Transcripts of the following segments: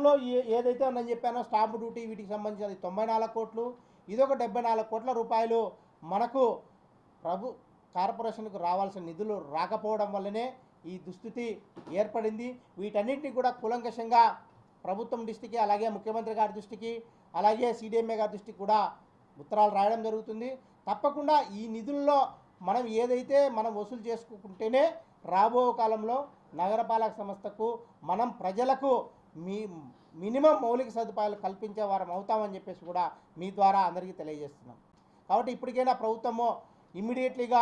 గతంలో ఏదైతే నేను చెప్పానో స్టాంపు డ్యూటీ వీటికి సంబంధించి అది 94 కోట్లు, ఇదొక 74 కోట్ల రూపాయలు మనకు కార్పొరేషన్కు రావాల్సిన నిధులు రాకపోవడం వల్లనే ఈ దుస్థితి ఏర్పడింది. వీటన్నింటినీ కూడా కూలంకషంగా ప్రభుత్వం దృష్టికి, అలాగే ముఖ్యమంత్రి గారి దృష్టికి, అలాగే సిడిఎంఏ గారి దృష్టికి కూడా ఉత్తరాలు రాయడం జరుగుతుంది. తప్పకుండా ఈ నిధుల్లో మనం ఏదైతే మనం వసూలు చేసుకుంటేనే రాబో కాలంలో నగరపాలక సంస్థకు మనం ప్రజలకు మినిమం మౌలిక సదుపాయాలు కల్పించే వారం అవుతామని చెప్పేసి కూడా మీ ద్వారా అందరికీ తెలియజేస్తున్నాం. కాబట్టి ఇప్పటికైనా ప్రభుత్వము ఇమ్మీడియట్లీగా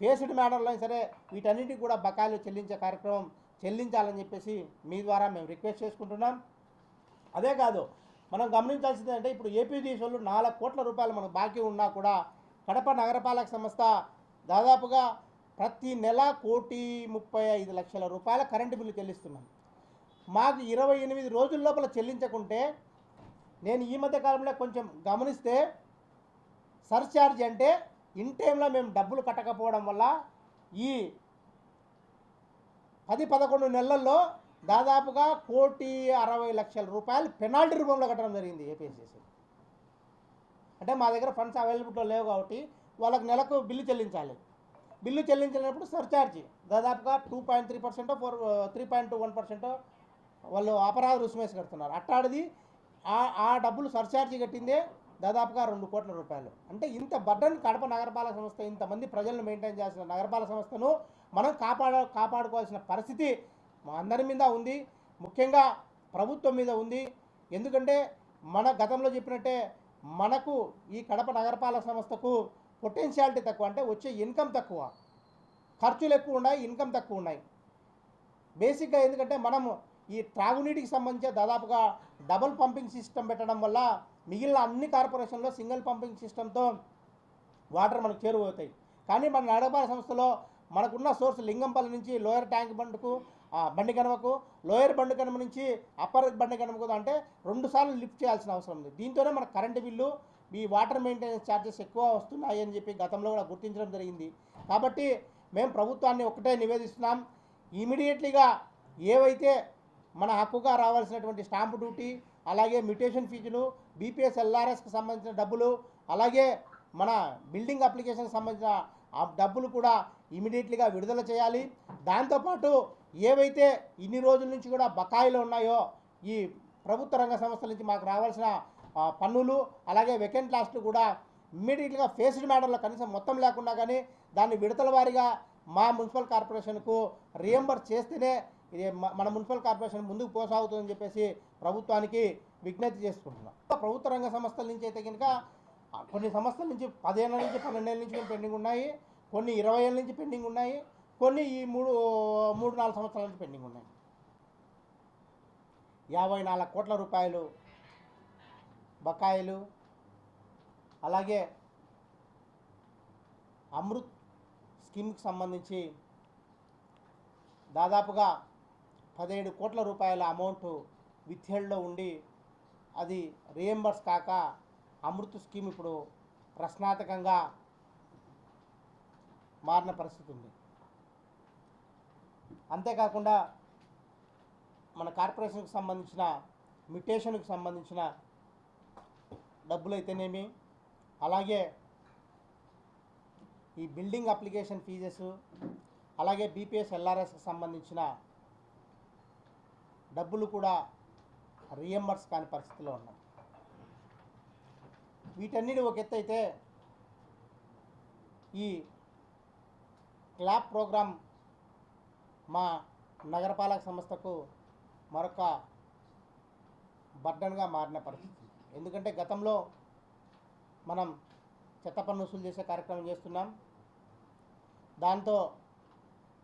ఫేస్డ్ మేనర్లో సరే వీటన్నిటికీ కూడా బకాయిలు చెల్లించే కార్యక్రమం చెల్లించాలని చెప్పేసి మీ ద్వారా మేము రిక్వెస్ట్ చేసుకుంటున్నాం. అదే కాదు, మనం గమనించాల్సింది అంటే ఇప్పుడు ఏపీడీసీలు 4 కోట్ల రూపాయలు మనకు బాకీ ఉన్నా కూడా కడప నగరపాలక సంస్థ దాదాపుగా ప్రతి నెల 1,35,00,000 రూపాయల కరెంటు బిల్లు చెల్లిస్తున్నాం. మాకు 28 రోజుల లోపల చెల్లించకుంటే, నేను ఈ మధ్య కాలంలో కొంచెం గమనిస్తే సర్ఛార్జ్ అంటే ఇన్ టైంలో మేము డబ్బులు కట్టకపోవడం వల్ల ఈ 10-11 నెలల్లో దాదాపుగా 1,60,00,000 రూపాయలు పెనాల్టీ రూపంలో కట్టడం జరిగింది ఏపీఎస్సీ. అంటే మా దగ్గర ఫండ్స్ అవైలబుల్లో లేవు కాబట్టి వాళ్ళకి నెలకు బిల్లు చెల్లించాలి. బిల్లు చెల్లించినప్పుడు సర్ఛార్జ్ దాదాపుగా 2.3% 3.21% వాళ్ళు అపరాధ రుసుమేసి కడుతున్నారు. అట్టాడిది ఆ డబ్బులు సర్ఛార్జ్ కట్టిందే దాదాపుగా 2 కోట్ల రూపాయలు. అంటే ఇంత బర్డన్ కడప నగరపాలక సంస్థ, ఇంతమంది ప్రజలను మెయింటైన్ చేయాల్సిన నగరపాలక సంస్థను మనం కాపాడుకోవాల్సిన పరిస్థితి మా అందరి మీద ఉంది, ముఖ్యంగా ప్రభుత్వం మీద ఉంది. ఎందుకంటే మన గతంలో చెప్పినట్టే మనకు ఈ కడప నగరపాలక సంస్థకు పొటెన్షియాలిటీ తక్కువ, అంటే వచ్చే ఇన్కమ్ తక్కువ, ఖర్చులు ఎక్కువ ఉన్నాయి, ఇన్కమ్ తక్కువ ఉన్నాయి. బేసిక్గా ఎందుకంటే మనము ఈ త్రాగునీటికి సంబంధించి దాదాపుగా డబుల్ పంపింగ్ సిస్టమ్ పెట్టడం వల్ల మిగిలిన అన్ని కార్పొరేషన్లో సింగిల్ పంపింగ్ సిస్టంతో వాటర్ మనకు చేరువవుతాయి. కానీ మన నగరపాలక సంస్థలో మనకున్న సోర్స్ లింగంపల్లి నుంచి లోయర్ ట్యాంక్ బండ్కు బండి కనుమకు, లోయర్ బండి కనుమ నుంచి అప్పర్ బండి కనుమకు అంటే 2 సార్లు లిఫ్ట్ చేయాల్సిన అవసరం ఉంది. దీంతోనే మన కరెంటు బిల్లు, ఈ వాటర్ మెయింటెనెన్స్ ఛార్జెస్ ఎక్కువ వస్తున్నాయి అని చెప్పి గతంలో కూడా గుర్తించడం జరిగింది. కాబట్టి మేము ప్రభుత్వాన్ని ఒకటే నివేదిస్తున్నాం, ఇమీడియట్లీగా ఏవైతే మన హక్కుగా రావాల్సినటువంటి స్టాంపు డ్యూటీ, అలాగే మ్యూటేషన్ ఫీజులు, బీపీఎస్ ఎల్ఆర్ఎస్కి సంబంధించిన డబ్బులు, అలాగే మన బిల్డింగ్ అప్లికేషన్కి సంబంధించిన ఆ డబ్బులు కూడా ఇమీడియట్లీగా విడుదల చేయాలి. దాంతోపాటు ఏవైతే ఇన్ని రోజుల నుంచి కూడా బకాయిలు ఉన్నాయో ఈ ప్రభుత్వ రంగ సంస్థల నుంచి మాకు రావాల్సిన పన్నులు, అలాగే వెకెంట్ లాస్ట్లు కూడా ఇమ్మీడియట్గా ఫేస్డ్ మేనర్లో కనీసం మొత్తం లేకుండా కానీ దాన్ని విడతల వారీగా మా మున్సిపల్ కార్పొరేషన్కు రియంబర్స్ చేస్తేనే ఇది మన మున్సిపల్ కార్పొరేషన్ ముందుకు పోసాగుతుందని చెప్పేసి ప్రభుత్వానికి విజ్ఞప్తి చేసుకుంటున్నాం. ప్రభుత్వ రంగ సంస్థల నుంచి అయితే కనుక కొన్ని సంస్థల నుంచి 10 ఏళ్ళ నుంచి 12 ఏళ్ళ నుంచి పెండింగ్ ఉన్నాయి, కొన్ని 20 ఏళ్ళ నుంచి పెండింగ్ ఉన్నాయి, కొన్ని ఈ 3-4 సంవత్సరాల నుంచి పెండింగ్ ఉన్నాయి. 54 కోట్ల రూపాయలు బకాయిలు, అలాగే అమృత్ స్కీమ్కి సంబంధించి దాదాపుగా 17 కోట్ల రూపాయల అమౌంట్ విత్హెల్డ్లో ఉండి అది రియంబర్స్ కాక అమృత్ స్కీమ్ ఇప్పుడు ప్రశ్నార్థకంగా మారిన పరిస్థితి ఉంది. అంతేకాకుండా మన కార్పొరేషన్కి సంబంధించిన మ్యూటేషన్కి సంబంధించిన డబ్బులైతేనేమి, అలాగే ఈ బిల్డింగ్ అప్లికేషన్ ఫీజెస్, అలాగే బీపీఎస్ ఎల్ఆర్ఎస్కి సంబంధించిన డబ్బులు కూడా రియంబర్స్ కాని పరిస్థితిలో ఉన్నాయి. వీటన్నిటి ఒక ఎత్తు అయితే ఈ క్లాప్ ప్రోగ్రాం మా నగరపాలక సంస్థకు మరొక బర్డన్గా మారిన పరిస్థితి. ఎందుకంటే గతంలో మనం చెత్త పన్ను వసూలు చేసే కార్యక్రమం చేస్తున్నాం, దాంతో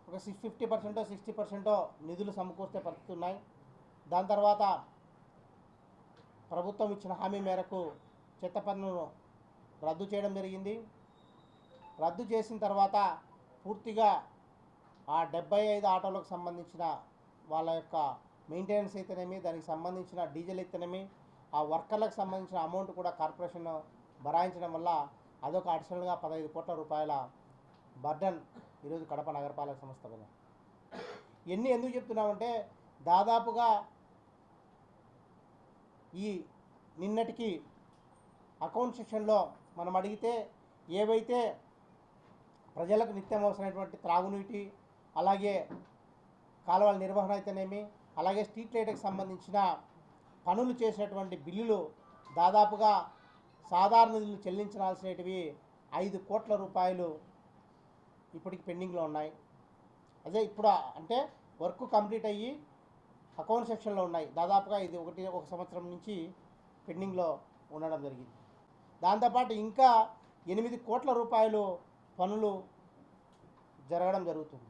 ఒక 50% 60% నిధులు సమకూర్చే పరిస్థితి ఉన్నాయి. దాని తర్వాత ప్రభుత్వం ఇచ్చిన హామీ మేరకు చెత్త పన్నును రద్దు చేయడం జరిగింది. రద్దు చేసిన తర్వాత పూర్తిగా ఆ 75 ఆటోలకు సంబంధించిన వాళ్ళ యొక్క మెయింటెనెన్స్ అయితేనేమి, దానికి సంబంధించిన డీజిల్ అయితేనేమి, ఆ వర్కర్లకు సంబంధించిన అమౌంట్ కూడా కార్పొరేషన్ భరాయించడం వల్ల అదొక అడిషనల్గా 15 కోట్ల రూపాయల బర్డన్ ఈరోజు కడప నగరపాలక సంస్థ మీద. ఎందుకు చెప్తున్నామంటే దాదాపుగా ఈ నిన్నటికి అకౌంట్ సెక్షన్లో మనం అడిగితే ఏవైతే ప్రజలకు నిత్యం అవసరమైనటువంటి త్రాగునీటి, అలాగే కాలువల నిర్వహణ అయితేనేమి, అలాగే స్ట్రీట్ లైట్కి సంబంధించిన పనులు చేసినటువంటి బిల్లులు దాదాపుగా సాధారణ నిధులు చెల్లించాల్సినవి 5 కోట్ల రూపాయలు ఇప్పటికి పెండింగ్లో ఉన్నాయి. అదే ఇప్పుడు అంటే వర్క్ కంప్లీట్ అయ్యి అకౌంట్ సెక్షన్లో ఉన్నాయి. దాదాపుగా ఇది ఒక సంవత్సరం నుంచి పెండింగ్లో ఉండడం జరిగింది. దాంతోపాటు ఇంకా 8 కోట్ల రూపాయలు పనులు జరగడం జరుగుతుంది.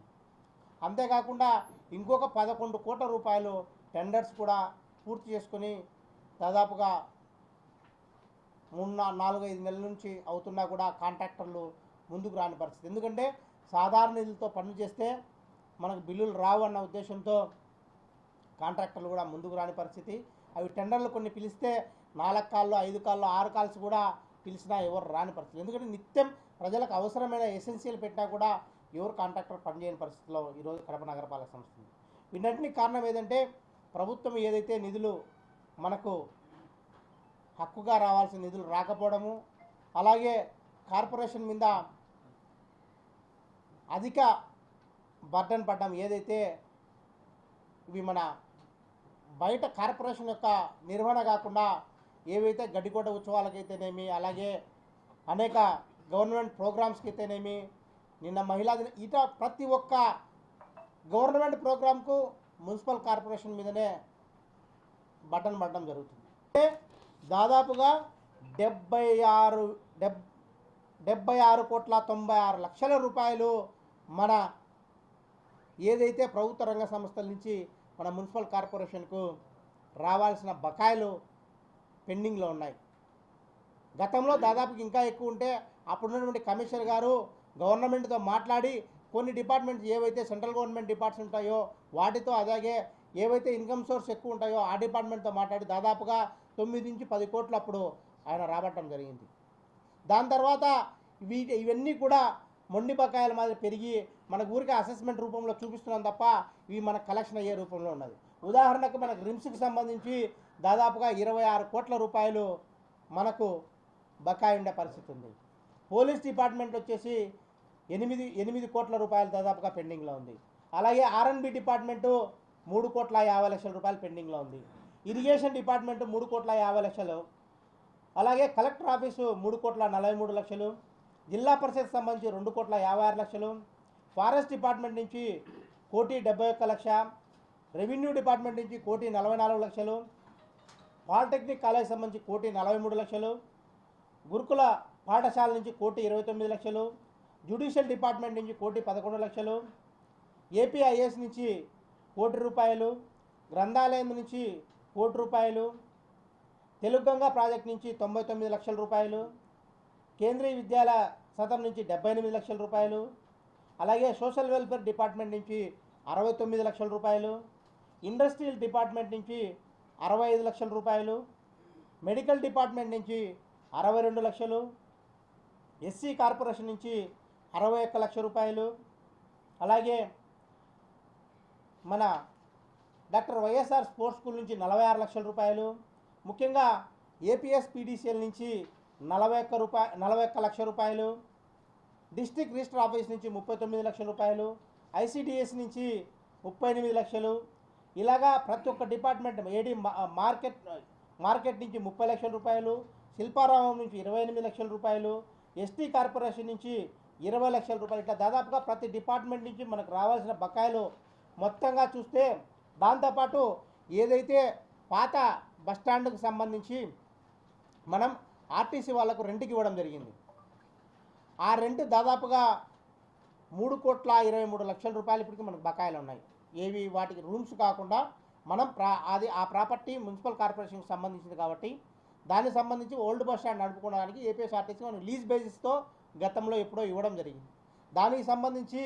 అంతేకాకుండా ఇంకొక 11 కోట్ల రూపాయలు టెండర్స్ కూడా పూర్తి చేసుకొని దాదాపుగా 4-5 నెలల నుంచి అవుతున్నా కూడా కాంట్రాక్టర్లు ముందుకు రాని పరిస్థితి. ఎందుకంటే సాధారణ నిధులతో పనులు చేస్తే మనకు బిల్లులు రావు అన్న ఉద్దేశంతో కాంట్రాక్టర్లు కూడా ముందుకు రాని పరిస్థితి. అవి టెండర్లు కొన్ని పిలిస్తే 4 కాళ్ళు, 5 కాళ్ళు, 6 కాల్స్ కూడా పిలిచినా ఎవరు రాని పరిస్థితి. ఎందుకంటే నిత్యం ప్రజలకు అవసరమైన ఎసెన్షియల్ పెట్టినా కూడా ఎవరు కాంట్రాక్టర్ పనిచేయని పరిస్థితిలో ఈరోజు కడప నగరపాలక సంస్థ ఉంది. వీటన్నిటికీ కారణం ఏదంటే ప్రభుత్వం ఏదైతే నిధులు మనకు హక్కుగా రావాల్సిన నిధులు రాకపోవడము, అలాగే కార్పొరేషన్ మీద అధిక బర్డన్ పడ్డం. ఏదైతే ఇవి మన బయట కార్పొరేషన్ యొక్క నిర్వహణ కాకుండా ఏవైతే గడ్డికోట ఉత్సవాలకైతేనేమి, అలాగే అనేక గవర్నమెంట్ ప్రోగ్రామ్స్కి అయితేనేమి, నిన్న మహిళా దిన ఇట ప్రతి ఒక్క గవర్నమెంట్ ప్రోగ్రాంకు మున్సిపల్ కార్పొరేషన్ మీదనే బటన్ పడడం జరుగుతుంది. అంటే దాదాపుగా 76,96,96 రూపాయలు మన ఏదైతే ప్రభుత్వ రంగ సంస్థల నుంచి మన మున్సిపల్ కార్పొరేషన్కు రావాల్సిన బకాయిలు పెండింగ్లో ఉన్నాయి. గతంలో దాదాపుకి ఇంకా ఎక్కువ ఉంటే అప్పుడున్నటువంటి కమిషనర్ గారు గవర్నమెంట్తో మాట్లాడి కొన్ని డిపార్ట్మెంట్స్ ఏవైతే సెంట్రల్ గవర్నమెంట్ డిపార్ట్మెంట్స్ ఉంటాయో వాటితో, అలాగే ఏవైతే ఇన్కమ్ సోర్స్ ఎక్కువ ఉంటాయో ఆ డిపార్ట్మెంట్తో మాట్లాడి దాదాపుగా 9-10 కోట్లు అప్పుడు ఆయన రాబట్టడం జరిగింది. దాని తర్వాత ఇవన్నీ కూడా మొండి బకాయిల మాదిరి పెరిగి మన ఊరికి అసెస్మెంట్ రూపంలో చూపిస్తున్నాం తప్ప ఇవి మన కలెక్షన్ అయ్యే రూపంలో ఉన్నది. ఉదాహరణకు మనకు రిమ్స్కి సంబంధించి దాదాపుగా 26 కోట్ల రూపాయలు మనకు బకాయి ఉండే పరిస్థితి ఉంది. పోలీస్ డిపార్ట్మెంట్ వచ్చేసి 8 కోట్ల రూపాయలు దాదాపుగా పెండింగ్లో ఉంది. అలాగే R&B డిపార్ట్మెంటు 3,50,00,000 రూపాయలు పెండింగ్లో ఉంది. ఇరిగేషన్ డిపార్ట్మెంటు 3,50,00,000, అలాగే కలెక్టర్ ఆఫీసు 3,43,00,000, జిల్లా పరిషత్ సంబంధించి 2,56,00,000, ఫారెస్ట్ డిపార్ట్మెంట్ నుంచి 1,71,00,000, రెవెన్యూ డిపార్ట్మెంట్ నుంచి 1,44,00,000, పాలిటెక్నిక్ కాలేజ్ సంబంధించి 1,43,00,000, గురుకుల పాఠశాల నుంచి 1,29,00,000, జ్యుడిషియల్ డిపార్ట్మెంట్ నుంచి 1,11,00,000, ఏపీఐఎస్ నుంచి 1,00,00,000 రూపాయలు, గ్రంథాలయం నుంచి 1,00,00,000 రూపాయలు, తెలుగు గంగా ప్రాజెక్ట్ నుంచి 99,00,000 రూపాయలు, కేంద్రీయ విద్యాలయ సదన్ నుంచి 78,00,000 రూపాయలు, అలాగే సోషల్ వెల్ఫేర్ డిపార్ట్మెంట్ నుంచి 69,00,000 రూపాయలు, ఇండస్ట్రియల్ డిపార్ట్మెంట్ నుంచి 65,00,000 రూపాయలు, మెడికల్ డిపార్ట్మెంట్ నుంచి 62,00,000, ఎస్సీ కార్పొరేషన్ నుంచి 61,00,000 రూపాయలు, అలాగే మన డాక్టర్ వైఎస్ఆర్ స్పోర్ట్స్ స్కూల్ నుంచి 46,00,000 రూపాయలు, ముఖ్యంగా ఏపీఎస్ పీడీసీఎల్ నుంచి 41,00,000 రూపాయలు, డిస్ట్రిక్ట్ రిజిస్టర్ ఆఫీస్ నుంచి 39,00,000 రూపాయలు, ఐసిడిఎస్ నుంచి 38,00,000, ఇలాగా ప్రతి ఒక్క డిపార్ట్మెంట్ ఏడి మార్కెట్ నుంచి 30,00,000 రూపాయలు, శిల్పారామం నుంచి 28,00,000 రూపాయలు, ఎస్టీ కార్పొరేషన్ నుంచి 20,00,000 రూపాయలు. ఇట్లా దాదాపుగా ప్రతి డిపార్ట్మెంట్ నుంచి మనకు రావాల్సిన బకాయిలు మొత్తంగా చూస్తే, దాంతోపాటు ఏదైతే పాత బస్టాండ్కు సంబంధించి మనం ఆర్టీసీ వాళ్ళకు రెంట్కి ఇవ్వడం జరిగింది. ఆ రెంట్ దాదాపుగా 3,23,00,000 రూపాయలు ఇప్పటికీ మనకు బకాయిలు ఉన్నాయి. ఏవి వాటికి రూమ్స్ కాకుండా మనం ఆ ప్రాపర్టీ మున్సిపల్ కార్పొరేషన్కి సంబంధించింది కాబట్టి దానికి సంబంధించి ఓల్డ్ బస్ స్టాండ్ నడుపుకోవడానికి ఏపీఎస్ఆర్టీసీ మనం లీజ్ బేసిస్తో గతంలో ఎప్పుడో ఇవ్వడం జరిగింది. దానికి సంబంధించి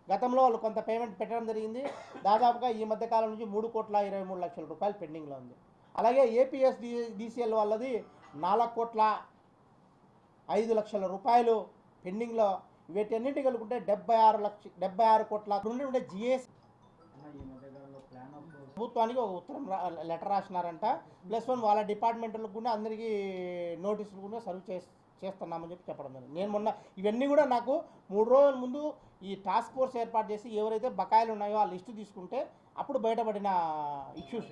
గతంలో వాళ్ళు కొంత పేమెంట్ పెట్టడం జరిగింది. దాదాపుగా ఈ మధ్యకాలం నుంచి 3,23,00,000 రూపాయలు పెండింగ్లో ఉంది. అలాగే ఏపీఎస్డిసిఎల్ వాళ్ళది 4,05,00,000 రూపాయలు పెండింగ్లో. వీటన్నింటి కలుపుకుంటే 76 కోట్ల ఉండే జిఎస్ ప్రభుత్వానికి ఒక ఉత్తరం లెటర్ రాసినారంట. +1 వాళ్ళ డిపార్ట్మెంట్లకు కూడా అందరికీ నోటీసులు కూడా సర్వ్ చేస్తున్నామని చెప్పడం జరిగింది. నేను మొన్న ఇవన్నీ కూడా నాకు 3 రోజుల ముందు ఈ టాస్క్ ఫోర్స్ ఏర్పాటు చేసి ఎవరైతే బకాయిలు ఉన్నాయో ఆ లిస్టు తీసుకుంటే అప్పుడు బయటపడిన ఇష్యూస్.